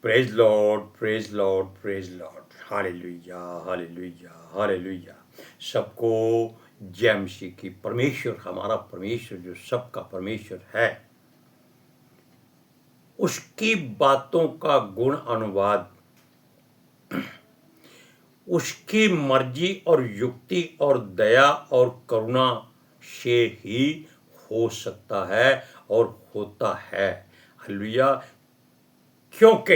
Praise Lord, praise Lord, praise Lord. Hallelujah, hallelujah, hallelujah. सबको जय मसीह की। परमेश्वर, हमारा परमेश्वर जो सबका परमेश्वर है, उसकी बातों का गुण अनुवाद उसकी मर्जी और युक्ति और दया और करुणा से ही हो सकता है और होता है। हालेलुया। क्योंकि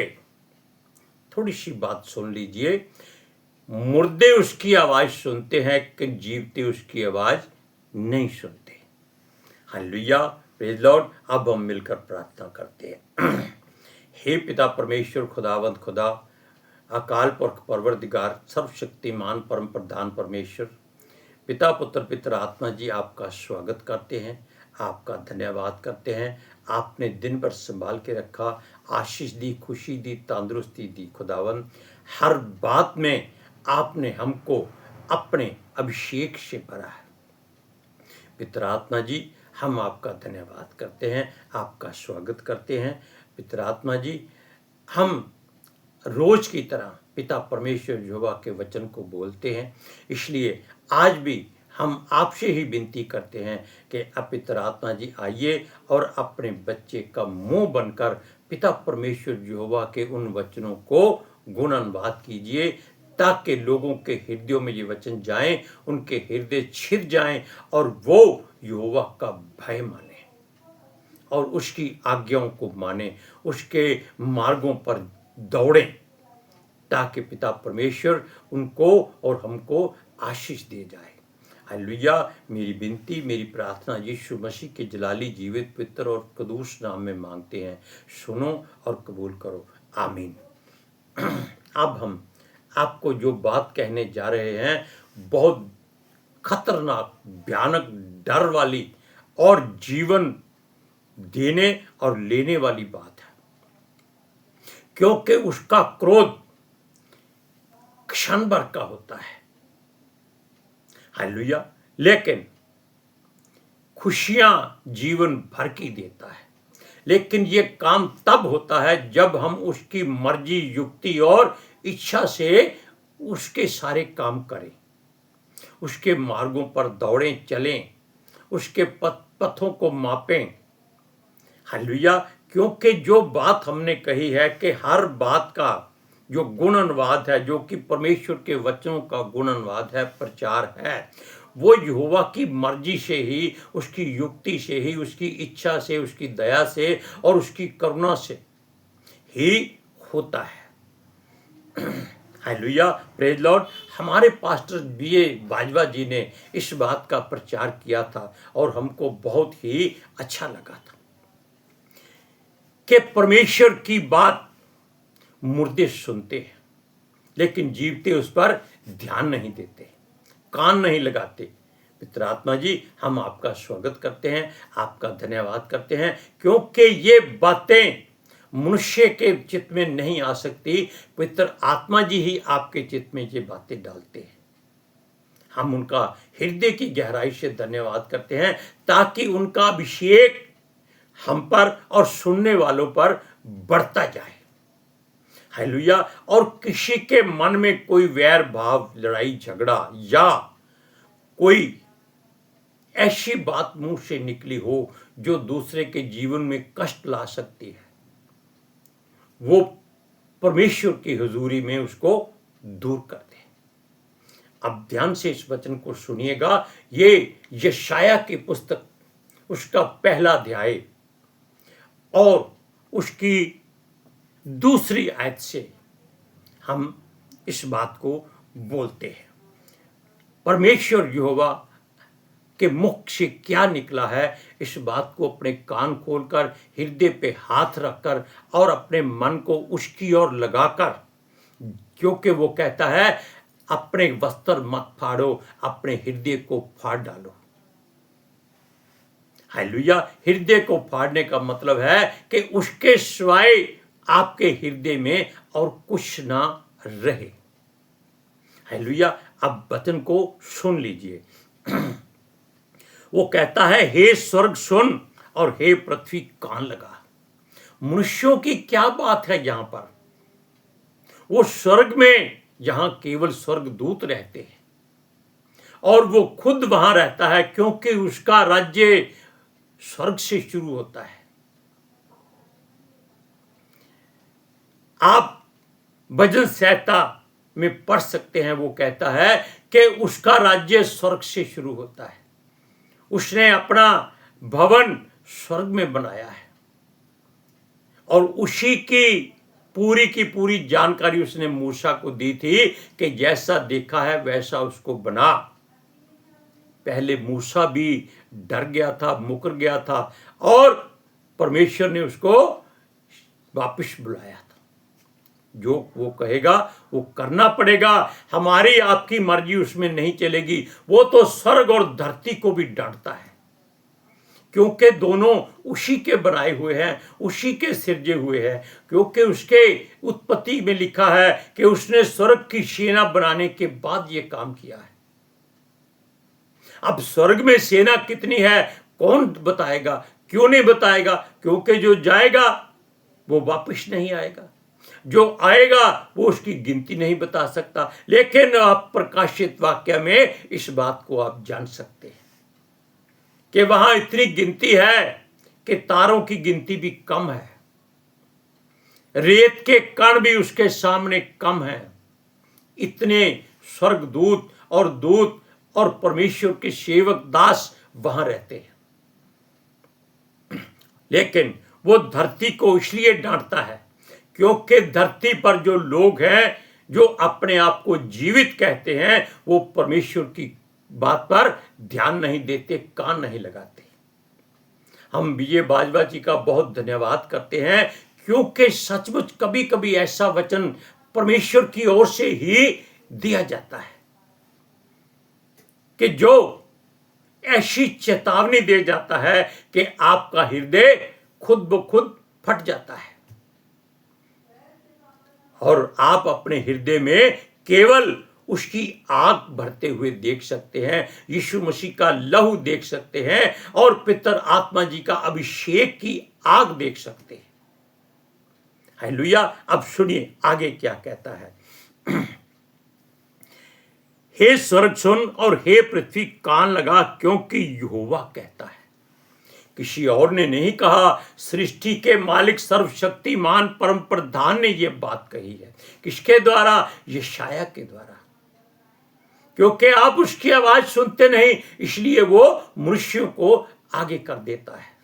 थोड़ी सी बात सुन लीजिए, मुर्दे उसकी आवाज सुनते हैं कि जीवते उसकी आवाज नहीं सुनते। Hallelujah, praise Lord. अब हम मिलकर प्रार्थना करते हैं। हे पिता परमेश्वर, खुदावंद खुदा, अकाल पुरख, परवरदिगार, सर्वशक्तिमान, परम प्रधान परमेश्वर, पिता पुत्र पितर आत्मा जी, आपका स्वागत करते हैं, आपका धन्यवाद करते हैं। आपने दिन भर संभाल के रखा, आशीष दी, खुशी दी, तंदुरुस्ती दी। खुदावन, हर बात में आपने हमको अपने अभिषेक से भरा है। पितर आत्मा जी, हम आपका धन्यवाद करते हैं, आपका स्वागत करते हैं। पितर आत्मा जी, हम रोज की तरह पिता परमेश्वर यहोवा के वचन को बोलते हैं, इसलिए आज भी हम आपसे ही विनती करते हैं कि अब पितर आत्मा जी आइए और अपने बच्चे का मुंह बनकर पिता परमेश्वर यहोवा के उन वचनों को गुणानुवाद कीजिए, ताकि लोगों के हृदयों में ये वचन जाएं, उनके हृदय छिद जाएं और वो यहोवा का भय माने और उसकी आज्ञाओं को माने, उसके मार्गों पर दौड़ें, ताकि पिता परमेश्वर उनको और हमको आशीष दे जाए। हालेलुया। मेरी विनती, मेरी प्रार्थना यीशु मसीह के जलाली, जीवित, पवित्र और कदूस नाम में मांगते हैं। सुनो और कबूल करो। आमीन। अब हम आपको जो बात कहने जा रहे हैं, बहुत खतरनाक, भयानक, डर वाली और जीवन देने और लेने वाली बात है, क्योंकि उसका क्रोध क्षण भर का होता है। हालेलुया। लेकिन खुशियां जीवन भर की देता है। लेकिन ये काम तब होता है जब हम उसकी मर्जी, युक्ति और इच्छा से उसके सारे काम करें, उसके मार्गों पर दौड़ें, चलें, उसके पथों को मापें। हालेलुया। क्योंकि जो बात हमने कही है कि हर बात का जो गुण अनुवाद है, जो कि परमेश्वर के वचनों का गुण अनुवाद है, प्रचार है, वो यहोवा की मर्जी से ही, उसकी युक्ति से ही, उसकी इच्छा से, उसकी दया से और उसकी करुणा से ही होता है। Hallelujah, praise Lord. हमारे पास्टर बीए बाजवा जी ने इस बात का प्रचार किया था और हमको बहुत ही अच्छा लगा था कि परमेश्वर की बात मुर्दे सुनते हैं, लेकिन जीवते उस पर ध्यान नहीं देते, कान नहीं लगाते। पितर आत्मा जी, हम आपका स्वागत करते हैं, आपका धन्यवाद करते हैं, क्योंकि ये बातें मनुष्य के चित्त में नहीं आ सकती। पितर आत्मा जी ही आपके चित्त में ये बातें डालते हैं। हम उनका हृदय की गहराई से धन्यवाद करते हैं, ताकि उनका अभिषेक हम पर और सुनने वालों पर बढ़ता जाए। हालेलुया। और किसी के मन में कोई वैर भाव, लड़ाई झगड़ा या कोई ऐसी बात मुंह से निकली हो जो दूसरे के जीवन में कष्ट ला सकती है, वो परमेश्वर की हुजूरी में उसको दूर कर दे। अब ध्यान से इस वचन को सुनिएगा। ये यशाया की पुस्तक, उसका पहला अध्याय और उसकी दूसरी आयत से हम इस बात को बोलते हैं। परमेश्वर यहोवा के मुख से क्या निकला है, इस बात को अपने कान खोलकर, हृदय पे हाथ रखकर और अपने मन को उसकी ओर लगाकर, क्योंकि वो कहता है, अपने वस्त्र मत फाड़ो, अपने हृदय को फाड़ डालो। हालेलुया। हृदय को फाड़ने का मतलब है कि उसके सिवाय आपके हृदय में और कुछ ना रहे। हालेलुया। अब वचन को सुन लीजिए। वो कहता है, हे स्वर्ग सुन और हे पृथ्वी कान लगा। मनुष्यों की क्या बात है यहां पर? वो स्वर्ग में जहां केवल स्वर्गदूत रहते हैं और वो खुद वहां रहता है, क्योंकि उसका राज्य स्वर्ग से शुरू होता है। आप भजन संहिता में पढ़ सकते हैं, वो कहता है कि उसका राज्य स्वर्ग से शुरू होता है। उसने अपना भवन स्वर्ग में बनाया है और उसी की पूरी जानकारी उसने मूसा को दी थी कि जैसा देखा है वैसा उसको बना। पहले मूसा भी डर गया था, मुकर गया था और परमेश्वर ने उसको वापस बुलाया था। जो वो कहेगा वो करना पड़ेगा, हमारी आपकी मर्जी उसमें नहीं चलेगी। वो तो स्वर्ग और धरती को भी डांटता है, क्योंकि दोनों उसी के बनाए हुए हैं, उसी के सिरजे हुए हैं। क्योंकि उसके उत्पत्ति में लिखा है कि उसने स्वर्ग की सेना बनाने के बाद ये काम किया है। अब स्वर्ग में सेना कितनी है कौन बताएगा, क्यों नहीं बताएगा? क्योंकि जो जाएगा वो वापस नहीं आएगा, जो आएगा वो उसकी गिनती नहीं बता सकता। लेकिन आप प्रकाशित वाक्य में इस बात को आप जान सकते हैं कि वहां इतनी गिनती है कि तारों की गिनती भी कम है, रेत के कण भी उसके सामने कम है। इतने स्वर्गदूत और दूत और परमेश्वर के सेवक दास वहां रहते हैं। लेकिन वो धरती को इसलिए डांटता है क्योंकि धरती पर जो लोग हैं, जो अपने आप को जीवित कहते हैं, वो परमेश्वर की बात पर ध्यान नहीं देते, कान नहीं लगाते। हम विजय बाजवा जी का बहुत धन्यवाद करते हैं, क्योंकि सचमुच कभी कभी ऐसा वचन परमेश्वर की ओर से ही दिया जाता है कि जो ऐसी चेतावनी दे जाता है कि आपका हृदय खुद ब खुद फट जाता है और आप अपने हृदय में केवल उसकी आग भरते हुए देख सकते हैं, यीशु मसीह का लहू देख सकते हैं और पितर आत्मा जी का अभिषेक की आग देख सकते हैं। हालेलुया। अब सुनिए आगे क्या कहता है। हे स्वर्ग सुन और हे पृथ्वी कान लगा, क्योंकि यहोवा कहता है। किसी और ने नहीं कहा, सृष्टि के मालिक सर्वशक्तिमान परम प्रधान ने यह बात कही है। किसके द्वारा? यशाया के द्वारा। क्योंकि आप उसकी आवाज सुनते नहीं, इसलिए वो मनुष्यों को आगे कर देता है।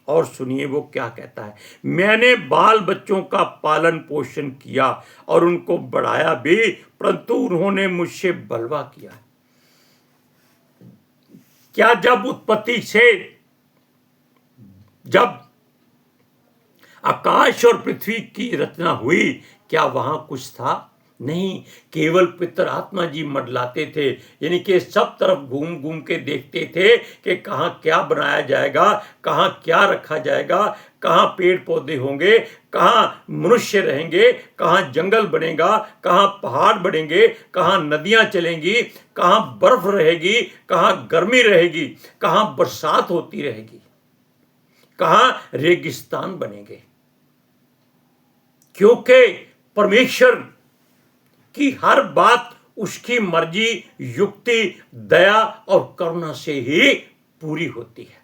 और सुनिए वो क्या कहता है। मैंने बाल बच्चों का पालन पोषण किया और उनको बढ़ाया भी, परंतु उन्होंने मुझसे बलवा किया। क्या जब उत्पत्ति से, जब आकाश और पृथ्वी की रचना हुई, क्या वहां कुछ था? नहीं, केवल पितर आत्मा जी मंडलाते थे, यानी कि सब तरफ घूम घूम के देखते थे कि कहाँ क्या बनाया जाएगा, कहाँ क्या रखा जाएगा, कहाँ पेड़ पौधे होंगे, कहाँ मनुष्य रहेंगे, कहाँ जंगल बनेगा, कहाँ पहाड़ बनेंगे, कहाँ नदियां चलेंगी, कहाँ बर्फ रहेगी, कहाँ गर्मी रहेगी, कहाँ बरसात होती रहेगी, कहाँ रेगिस्तान बनेंगे। क्योंकि परमेश्वर कि हर बात उसकी मर्जी, युक्ति, दया और करुणा से ही पूरी होती है।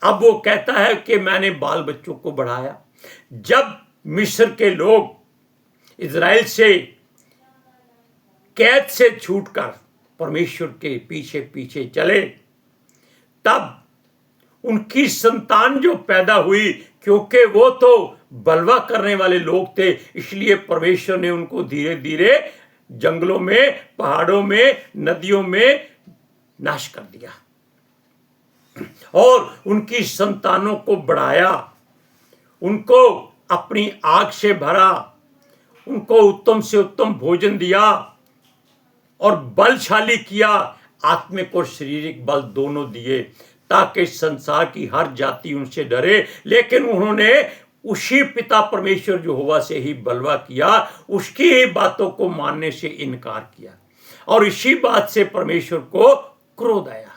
अब वो कहता है कि मैंने बाल बच्चों को बढ़ाया। जब मिस्र के लोग इजराइल से कैद से छूटकर परमेश्वर के पीछे पीछे चले, तब उनकी संतान जो पैदा हुई, क्योंकि वो तो बलवा करने वाले लोग थे, इसलिए परमेश्वर ने उनको धीरे धीरे जंगलों में, पहाड़ों में, नदियों में नाश कर दिया और उनकी संतानों को बढ़ाया, उनको अपनी आग से भरा, उनको उत्तम से उत्तम भोजन दिया और बलशाली किया, आत्मिक और शारीरिक बल दोनों दिए, ताकि संसार की हर जाति उनसे डरे। लेकिन उन्होंने उसी पिता परमेश्वर यहोवा से ही बलवा किया, उसकी ही बातों को मानने से इनकार किया और इसी बात से परमेश्वर को क्रोध आया,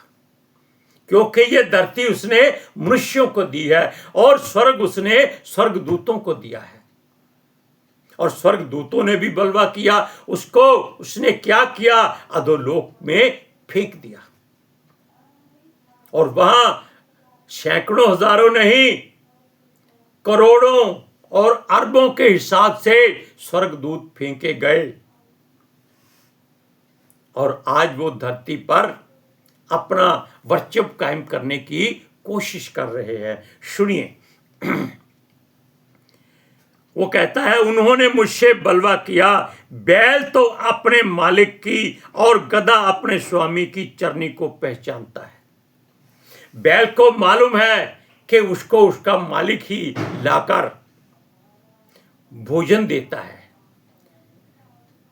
क्योंकि ये धरती उसने मनुष्यों को दी है और स्वर्ग उसने स्वर्गदूतों को दिया है और स्वर्गदूतों ने भी बलवा किया, उसको उसने क्या किया, अधोलोक में फेंक दिया। और वहां सैकड़ों हजारों नहीं, करोड़ों और अरबों के हिसाब से स्वर्गदूत फेंके गए। और आज वो धरती पर अपना वर्चस्व कायम करने की कोशिश कर रहे हैं। सुनिए, वो कहता है, उन्होंने मुझसे बलवा किया, बैल तो अपने मालिक की और गधा अपने स्वामी की चरनी को पहचानता है। बैल को मालूम है कि उसको उसका मालिक ही लाकर भोजन देता है,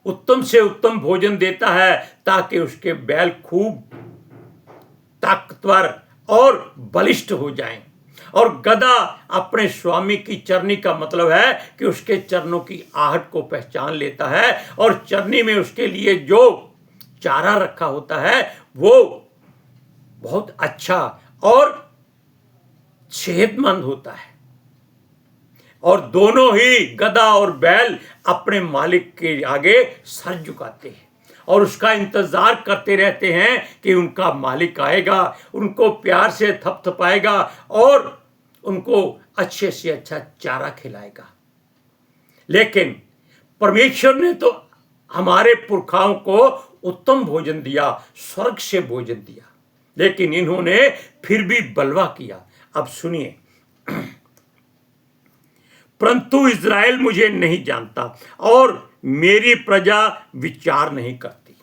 उत्तम से उत्तम भोजन देता है, ताकि उसके बैल खूब ताकतवर और बलिष्ठ हो जाएं। और गधा अपने स्वामी की चरनी का मतलब है कि उसके चरणों की आहट को पहचान लेता है, और चरनी में उसके लिए जो चारा रखा होता है वो बहुत अच्छा और सेहतमंद होता है। और दोनों ही गधा और बैल अपने मालिक के आगे सर झुकाते हैं और उसका इंतजार करते रहते हैं कि उनका मालिक आएगा, उनको प्यार से थपथपाएगा और उनको अच्छे से अच्छा चारा खिलाएगा। लेकिन परमेश्वर ने तो हमारे पुरखाओं को उत्तम भोजन दिया, स्वर्ग से भोजन दिया, लेकिन इन्होंने फिर भी बलवा किया। अब सुनिए, परंतु इज़राइल मुझे नहीं जानता और मेरी प्रजा विचार नहीं करती।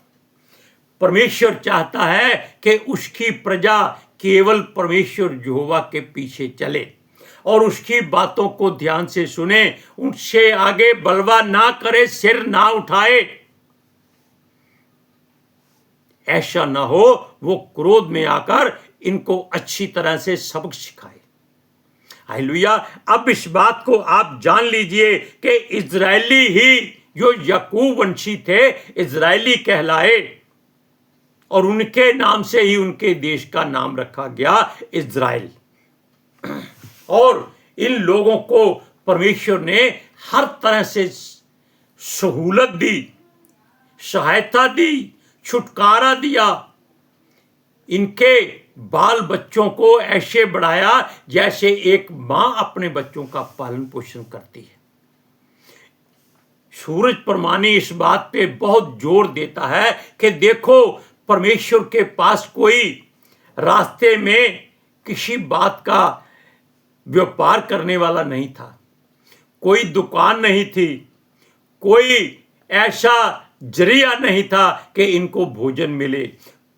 परमेश्वर चाहता है कि उसकी प्रजा केवल परमेश्वर यहोवा के पीछे चले और उसकी बातों को ध्यान से सुने, उनसे आगे बलवा ना करे, सिर ना उठाए। ऐसा ना हो वो क्रोध में आकर इनको अच्छी तरह से सबक सिखाए। हालेलुया। अब इस बात को आप जान लीजिए कि इजरायली ही जो याकूब वंशी थे, इजरायली कहलाए और उनके नाम से ही उनके देश का नाम रखा गया इजराइल। और इन लोगों को परमेश्वर ने हर तरह से सहूलत दी, सहायता दी, छुटकारा दिया। इनके बाल बच्चों को ऐसे बढ़ाया जैसे एक मां अपने बच्चों का पालन पोषण करती है। सूरज प्रमाणी इस बात पे बहुत जोर देता है कि देखो, परमेश्वर के पास कोई रास्ते में किसी बात का व्यापार करने वाला नहीं था, कोई दुकान नहीं थी, कोई ऐसा जरिया नहीं था कि इनको भोजन मिले,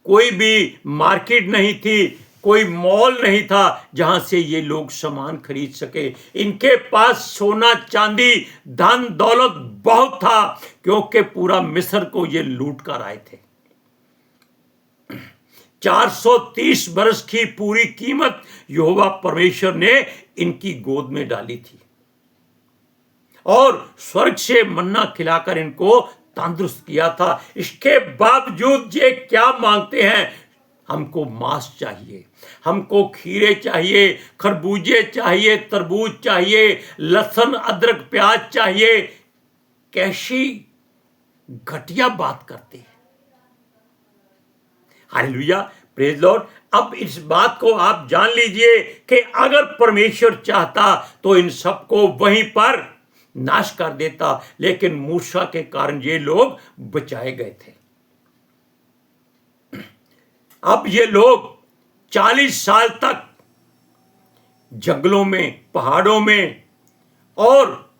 कोई भी मार्केट नहीं थी, कोई मॉल नहीं था जहां से ये लोग सामान खरीद सके। इनके पास सोना चांदी धन दौलत बहुत था, क्योंकि पूरा मिस्र को ये लूट कर आए थे। 430 वर्ष की पूरी कीमत यहोवा परमेश्वर ने इनकी गोद में डाली थी और स्वर्ग से मन्ना खिलाकर इनको तंदुरुस्त किया था। इसके बावजूद ये क्या मांगते हैं? हमको मांस चाहिए, हमको खीरे चाहिए, खरबूजे चाहिए, तरबूज चाहिए, लहसुन अदरक प्याज चाहिए। कैसी घटिया बात करते हैं। Hallelujah, praise Lord. अब इस बात को आप जान लीजिए कि अगर परमेश्वर चाहता तो इन सबको वहीं पर नाश कर देता, लेकिन मूसा के कारण ये लोग बचाए गए थे। अब ये लोग 40 साल तक जंगलों में, पहाड़ों में और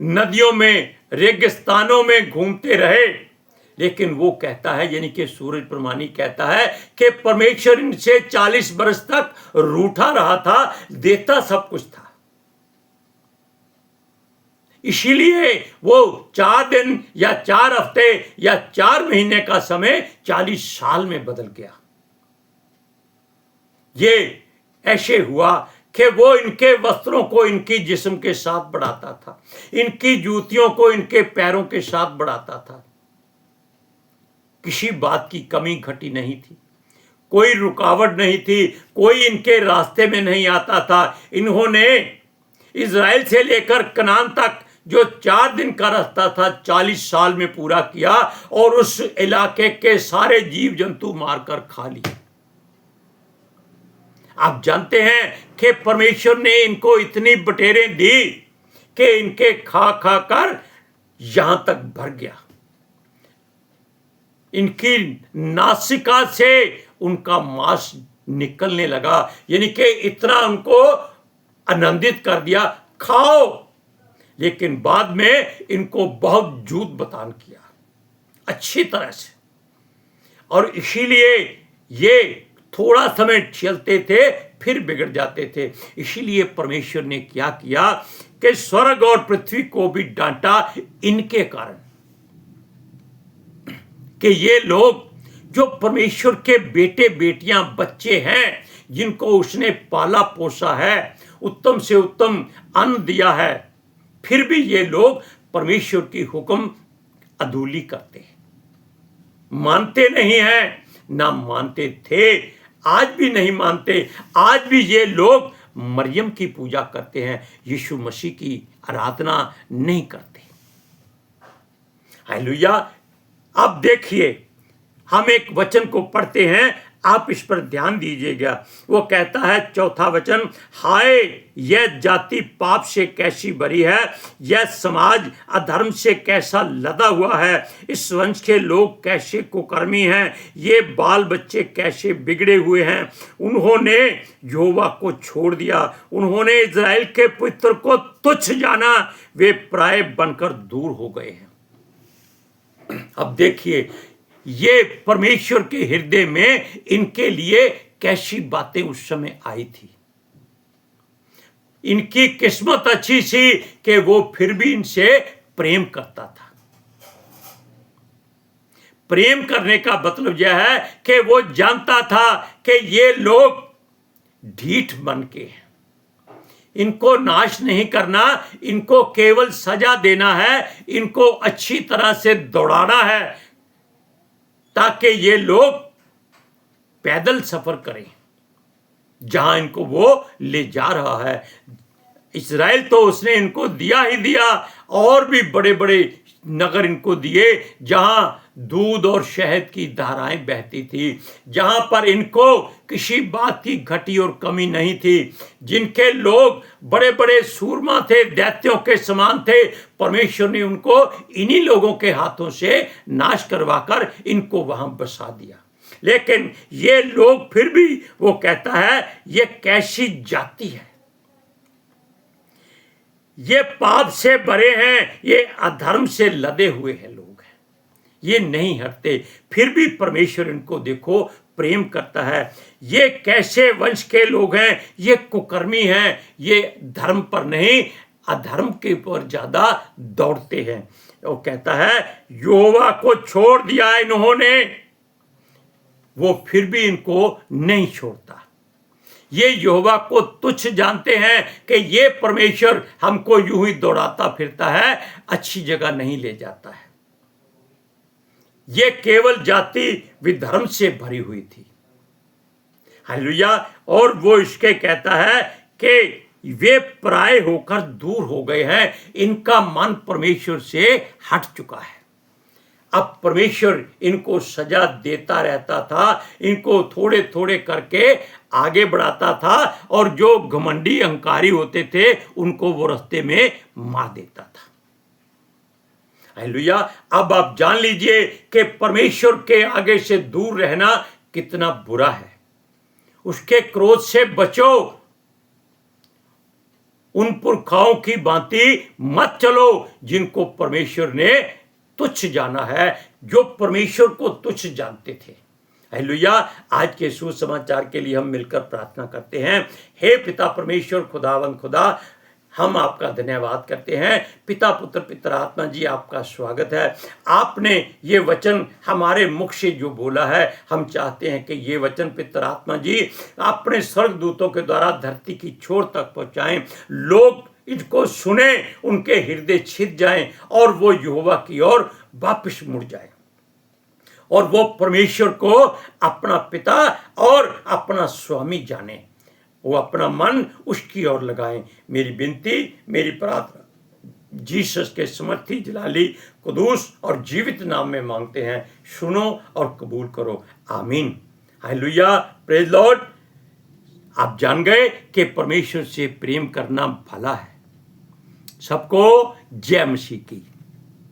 नदियों में, रेगिस्तानों में घूमते रहे, लेकिन वो कहता है, यानी कि सूरज प्रमाणी कहता है कि परमेश्वर इनसे 40 वर्ष तक रूठा रहा था, देता सब कुछ था। इसीलिए वो 4 दिन या 4 हफ्ते या 4 महीने का समय 40 साल में बदल गया। ये ऐसे हुआ कि वो इनके वस्त्रों को इनकी जिस्म के साथ बढ़ाता था, इनकी जूतियों को इनके पैरों के साथ बढ़ाता था। किसी बात की कमी घटी नहीं थी, कोई रुकावट नहीं थी, कोई इनके रास्ते में नहीं आता था। इन्होंने इजराइल से लेकर कनान तक जो 4 दिन का रास्ता था 40 साल में पूरा किया और उस इलाके के सारे जीव जंतु मारकर खा लिए। आप जानते हैं कि परमेश्वर ने इनको इतनी बटेरें दी कि इनके खा खा कर यहां तक भर गया। इनकी नासिका से उनका मांस निकलने लगा, यानी कि इतना उनको आनंदित कर दिया, खाओ। लेकिन बाद में इनको बहुत झूठ बयान किया अच्छी तरह से, और इसीलिए ये थोड़ा समय चलते थे फिर बिगड़ जाते थे। इसीलिए परमेश्वर ने क्या किया कि स्वर्ग और पृथ्वी को भी डांटा इनके कारण, कि ये लोग जो परमेश्वर के बेटे बेटियां बच्चे हैं, जिनको उसने पाला पोसा है, उत्तम से उत्तम अन्न दिया है, फिर भी ये लोग परमेश्वर की हुक्म अधूली करते हैं, मानते नहीं हैं, ना मानते थे, आज भी नहीं मानते। आज भी ये लोग मरियम की पूजा करते हैं, यीशु मसीह की आराधना नहीं करते। हालेलुया। अब देखिए, हम एक वचन को पढ़ते हैं, आप इस पर ध्यान दीजिएगा। वो कहता है 4वां वचन, हाय यह जाति पाप से कैसी भरी है, यह समाज अधर्म से कैसा लदा हुआ है, इस वंश के लोग कैसे कुकर्मी हैं, ये बाल बच्चे कैसे बिगड़े हुए हैं। उन्होंने यहोवा को छोड़ दिया, उन्होंने इज़राइल के पवित्र को तुच्छ जाना, वे पराए बनकर दूर हो गए हैं। अब देखिए, ये परमेश्वर के हृदय में इनके लिए कैसी बातें उस समय आई थी। इनकी किस्मत अच्छी सी कि वो फिर भी इनसे प्रेम करता था। प्रेम करने का मतलब यह है कि वो जानता था कि ये लोग ढीठ मन के हैं, इनको नाश नहीं करना, इनको केवल सजा देना है, इनको अच्छी तरह से दौड़ाना है ताकि ये लोग पैदल सफर करें जहां इनको वो ले जा रहा है। इस्राएल तो उसने इनको दिया ही दिया, और भी बड़े बड़े नगर इनको दिए जहां दूध और शहद की धाराएं बहती थी, जहां पर इनको किसी बात की घटी और कमी नहीं थी, जिनके लोग बड़े बड़े सूरमा थे, दैत्यों के समान थे। परमेश्वर ने उनको इन्हीं लोगों के हाथों से नाश करवाकर इनको वहां बसा दिया। लेकिन ये लोग फिर भी, वो कहता है, ये कैसी जाति है, ये पाप से भरे हैं, ये अधर्म से लदे हुए हैं लोग हैं, ये नहीं हटते। फिर भी परमेश्वर इनको देखो प्रेम करता है। ये कैसे वंश के लोग हैं, ये कुकर्मी हैं, ये धर्म पर नहीं अधर्म के ऊपर ज्यादा दौड़ते हैं। वो कहता है यहोवा को छोड़ दिया इन्होंने, वो फिर भी इनको नहीं छोड़ता। ये यहोवा को तुच्छ जानते हैं कि ये परमेश्वर हमको यूं ही दौड़ाता फिरता है, अच्छी जगह नहीं ले जाता है। ये केवल जाति विधर्म से भरी हुई थी। हालेलुया। और वो इसके कहता है कि वे पराये होकर दूर हो गए हैं, इनका मन परमेश्वर से हट चुका है। अब परमेश्वर इनको सजा देता रहता था, इनको थोड़े थोड़े करके आगे बढ़ाता था, और जो घमंडी अहंकारी होते थे उनको वो रास्ते में मार देता था। हालेलुया। अब आप जान लीजिए कि परमेश्वर के आगे से दूर रहना कितना बुरा है। उसके क्रोध से बचो, उन पुरखाओं की भांति मत चलो जिनको परमेश्वर ने तुच्छ जाना है, जो परमेश्वर को तुच्छ जानते थे। हालेलुया। आज के सुसमाचार के लिए हम मिलकर प्रार्थना करते हैं। हे पिता परमेश्वर, खुदावंद खुदा, हम आपका धन्यवाद करते हैं। पिता पुत्र पितर आत्मा जी, आपका स्वागत है। आपने ये वचन हमारे मुख से जो बोला है, हम चाहते हैं कि ये वचन पितर आत्मा जी अपने स्वर्गदूतों के द्वारा धरती की छोर तक पहुंचाएं, लोग इसको सुने, उनके हृदय छिद जाएं और वो यहोवा की ओर वापस मुड़ जाए, और वो परमेश्वर को अपना पिता और अपना स्वामी जाने, वो अपना मन उसकी ओर लगाएं। मेरी विनती, मेरी प्रार्थना जीसस के समर्थी जलाली कुदूस और जीवित नाम में मांगते हैं, सुनो और कबूल करो, आमीन। Hallelujah, praise Lord. आप जान गए कि परमेश्वर से प्रेम करना भला है। सबको जय मसीह की।